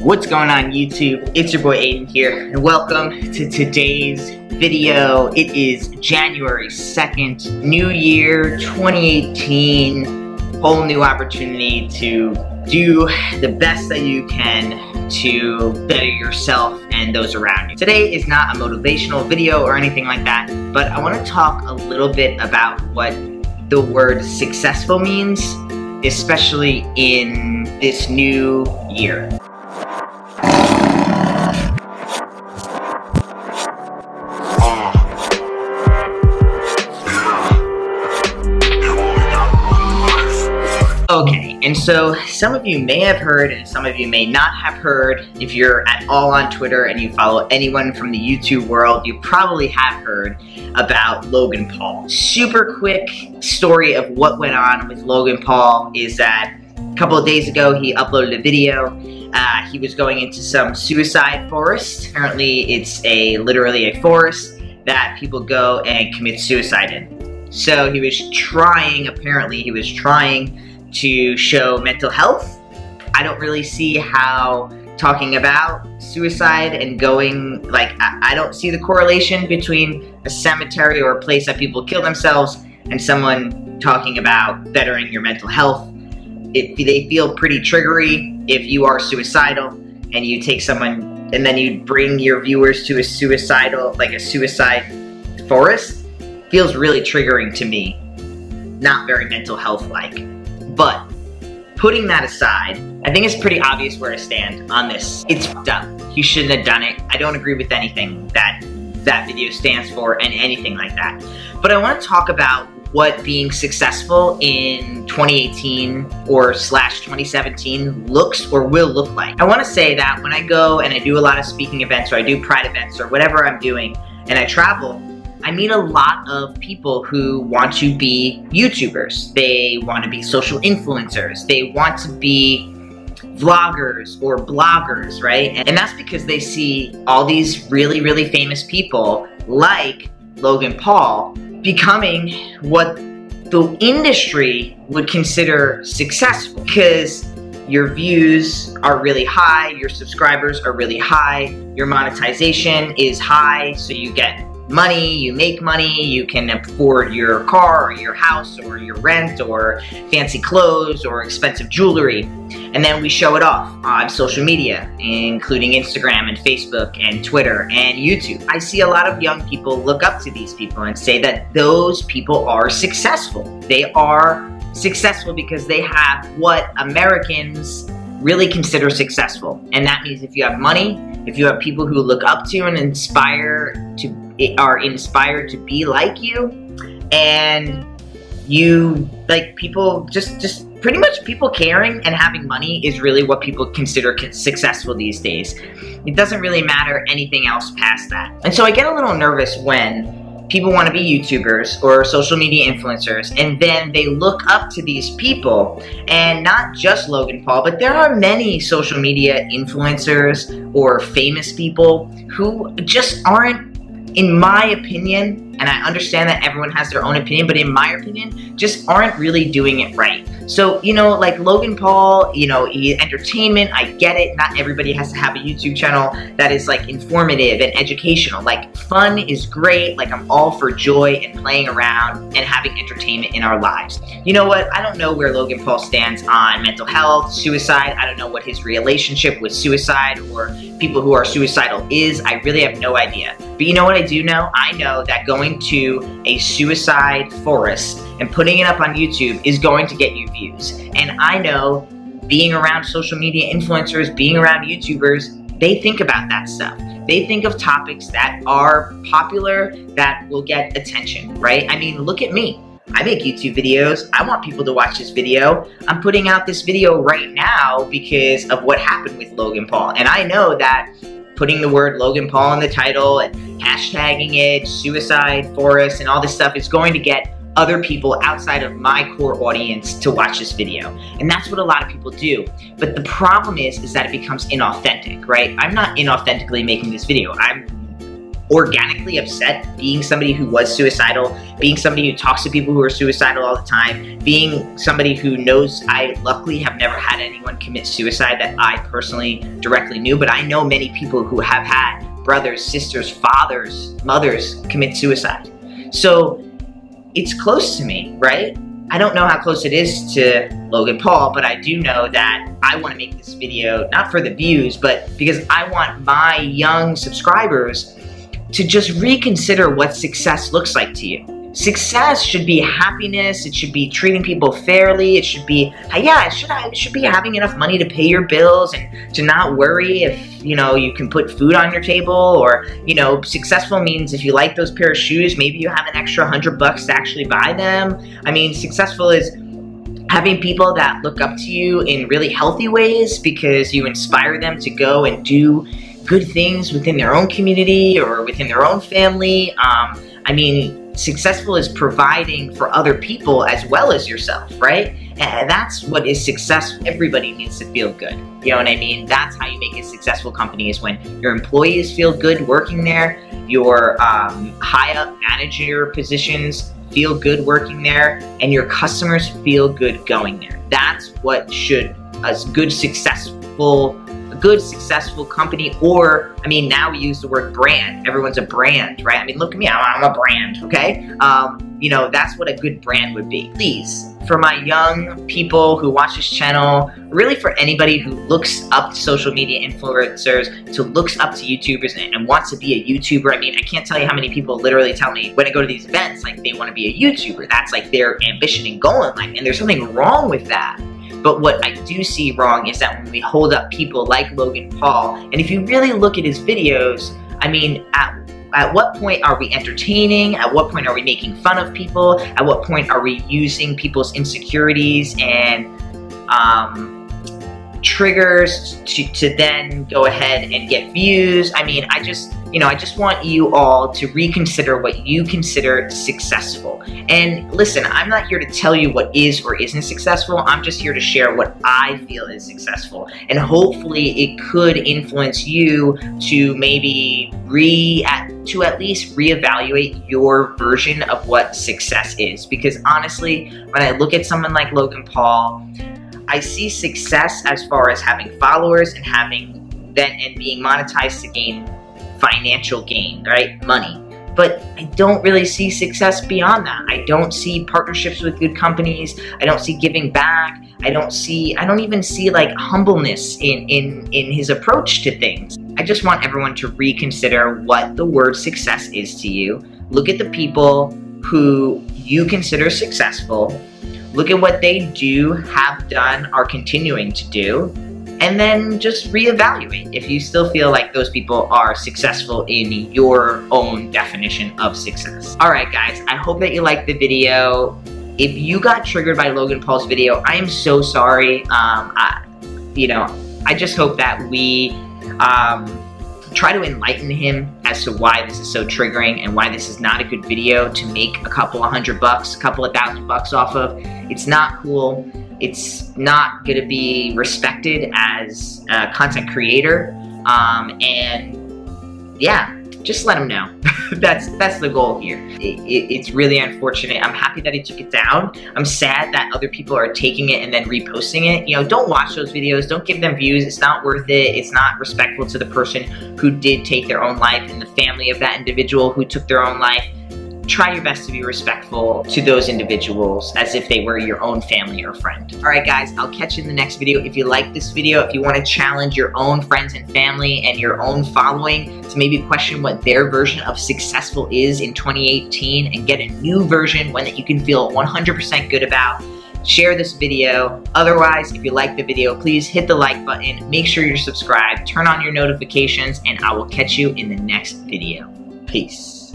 What's going on YouTube? It's your boy Aydian here, and welcome to today's video. It is January 2nd, New Year 2018, whole new opportunity to do the best that you can to better yourself and those around you. Today is not a motivational video or anything like that, but I want to talk a little bit about what the word successful means, especially in this new year. Okay, and so some of you may have heard and some of you may not have heard. If you're at all on Twitter and you follow anyone from the YouTube world, you probably have heard about Logan Paul. Super quick story of what went on with Logan Paul is that a couple of days ago he uploaded a video. He was going into some suicide forest. Apparently it's literally a forest that people go and commit suicide in. So he was trying to show mental health. I don't really see how talking about suicide and going, I don't see the correlation between a cemetery or a place that people kill themselves and someone talking about bettering your mental health. They feel pretty triggery if you are suicidal and you take someone and then you bring your viewers to a suicide forest. Feels really triggering to me. Not very mental health-like. But, putting that aside, I think it's pretty obvious where I stand on this. It's fucked up. He shouldn't have done it. I don't agree with anything that video stands for and anything like that. But I want to talk about what being successful in 2018 or /2017 looks or will look like. I want to say that when I go and I do a lot of speaking events or I do pride events or whatever I'm doing and I travel, I meet a lot of people who want to be YouTubers. They want to be social influencers. They want to be vloggers or bloggers, right? And that's because they see all these really, really famous people like Logan Paul becoming what the industry would consider successful. Because your views are really high, your subscribers are really high, your monetization is high, so you get money, you make money, you can afford your car or your house or your rent or fancy clothes or expensive jewelry. And then we show it off on social media, including Instagram and Facebook and Twitter and YouTube. I see a lot of young people look up to these people and say that those people are successful. They are successful because they have what Americans really consider successful. And that means if you have money, if you have people who look up to you and are inspired to be like you, and you people just pretty much people caring and having money is really what people consider successful these days. It doesn't really matter anything else past that. And so I get a little nervous when people want to be YouTubers or social media influencers, and then they look up to these people, and not just Logan Paul, but there are many social media influencers or famous people who just aren't, in my opinion, and I understand that everyone has their own opinion, but in my opinion, just aren't really doing it right. So, like Logan Paul, entertainment, I get it. Not everybody has to have a YouTube channel that is informative and educational. Fun is great. I'm all for joy and playing around and having entertainment in our lives. You know what? I don't know where Logan Paul stands on mental health, suicide. I don't know what his relationship with suicide or people who are suicidal is. I really have no idea. But you know what I do know? I know that going to a suicide forest and putting it up on YouTube is going to get you views. And I know being around social media influencers, being around YouTubers, they think about that stuff. They think of topics that are popular, that will get attention, right? I mean, look at me. I make YouTube videos. I want people to watch this video. I'm putting out this video right now because of what happened with Logan Paul. And I know that putting the word Logan Paul in the title and hashtagging it, suicide forest, and all this stuff is going to get other people outside of my core audience to watch this video. And that's what a lot of people do. But the problem is that it becomes inauthentic, right? I'm not inauthentically making this video. I'm organically upset being somebody who was suicidal, being somebody who talks to people who are suicidal all the time, being somebody who knows, I luckily have never had anyone commit suicide that I personally directly knew, but I know many people who have had brothers, sisters, fathers, mothers commit suicide. So it's close to me, right? I don't know how close it is to Logan Paul, but I do know that I want to make this video, not for the views, but because I want my young subscribers to just reconsider what success looks like to you. Success should be happiness, it should be treating people fairly, it should be, yeah, it should be having enough money to pay your bills and to not worry if, you know, you can put food on your table, or, you know, successful means if you like those pair of shoes, maybe you have an extra $100 to actually buy them. I mean, successful is having people that look up to you in really healthy ways because you inspire them to go and do good things within their own community or within their own family. I mean, successful is providing for other people as well as yourself, right? And that's what is successful. Everybody needs to feel good. You know what I mean? That's how you make a successful company, is when your employees feel good working there, your high up manager positions feel good working there, and your customers feel good going there. That's what should a good successful company, or, I mean, now we use the word brand. Everyone's a brand, right? I mean, look at me, I'm a brand, okay? You know, that's what a good brand would be. Please, for my young people who watch this channel, really for anybody who looks up to social media influencers, to looks up to YouTubers and wants to be a YouTuber. I mean, I can't tell you how many people literally tell me when I go to these events, like, they want to be a YouTuber. That's like their ambition and goal in life, and there's something wrong with that. But what I do see wrong is that when we hold up people like Logan Paul, and if you really look at his videos, I mean, at what point are we entertaining? At what point are we making fun of people? At what point are we using people's insecurities and triggers to then go ahead and get views? I mean, I just want you all to reconsider what you consider successful. And listen, I'm not here to tell you what is or isn't successful. I'm just here to share what I feel is successful. And hopefully it could influence you to maybe at least reevaluate your version of what success is. Because honestly, when I look at someone like Logan Paul, I see success as far as having followers and being monetized to gain financial gain, right? Money. But I don't really see success beyond that. I don't see partnerships with good companies. I don't see giving back. I don't even see like humbleness in his approach to things. I just want everyone to reconsider what the word success is to you. Look at the people who you consider successful. Look at what they do, have done, are continuing to do, and then just reevaluate if you still feel like those people are successful in your own definition of success. Alright guys, I hope that you liked the video. If you got triggered by Logan Paul's video, I am so sorry. I just hope that we try to enlighten him as to why this is so triggering and why this is not a good video to make a couple of $100, a couple of $1,000 off of. It's not cool. It's not going to be respected as a content creator. And yeah, just let him know. That's the goal here. It's really unfortunate. I'm happy that he took it down. I'm sad that other people are taking it and then reposting it. You know, don't watch those videos. Don't give them views. It's not worth it. It's not respectful to the person who did take their own life and the family of that individual who took their own life. Try your best to be respectful to those individuals as if they were your own family or friend. Alright guys, I'll catch you in the next video. If you like this video, if you want to challenge your own friends and family and your own following to maybe question what their version of successful is in 2018 and get a new version, one that you can feel 100% good about, share this video. Otherwise, if you like the video, please hit the like button, make sure you're subscribed, turn on your notifications, and I will catch you in the next video. Peace.